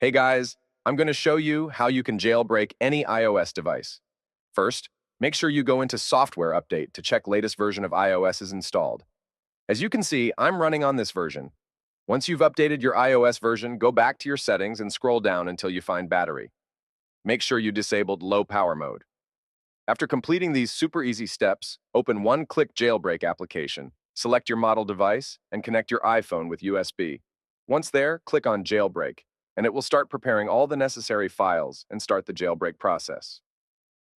Hey guys, I'm going to show you how you can jailbreak any iOS device. First, make sure you go into Software Update to check latest version of iOS is installed. As you can see, I'm running on this version. Once you've updated your iOS version, go back to your settings and scroll down until you find battery. Make sure you disabled low power mode. After completing these super easy steps, open one-click Jailbreak application, select your model device, and connect your iPhone with USB. Once there, click on Jailbreak, and it will start preparing all the necessary files and start the jailbreak process.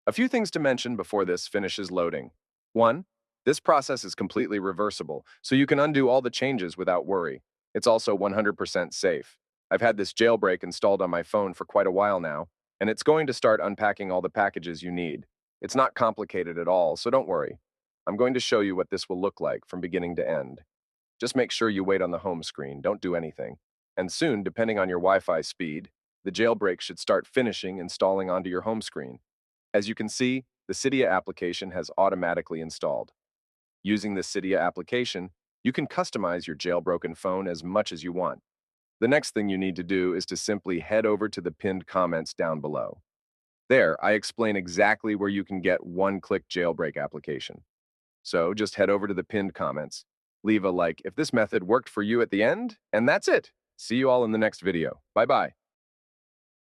A few things to mention before this finishes loading. 1. This process is completely reversible, so you can undo all the changes without worry. It's also 100% safe. I've had this jailbreak installed on my phone for quite a while now, and it's going to start unpacking all the packages you need. It's not complicated at all, so don't worry. I'm going to show you what this will look like from beginning to end. Just make sure you wait on the home screen, don't do anything. And soon, depending on your Wi-Fi speed, the jailbreak should start finishing installing onto your home screen. As you can see, the Cydia application has automatically installed. Using the Cydia application, you can customize your jailbroken phone as much as you want. The next thing you need to do is to simply head over to the pinned comments down below. There, I explain exactly where you can get one-click jailbreak application. So just head over to the pinned comments, leave a like if this method worked for you at the end, and that's it. See you all in the next video. Bye-bye.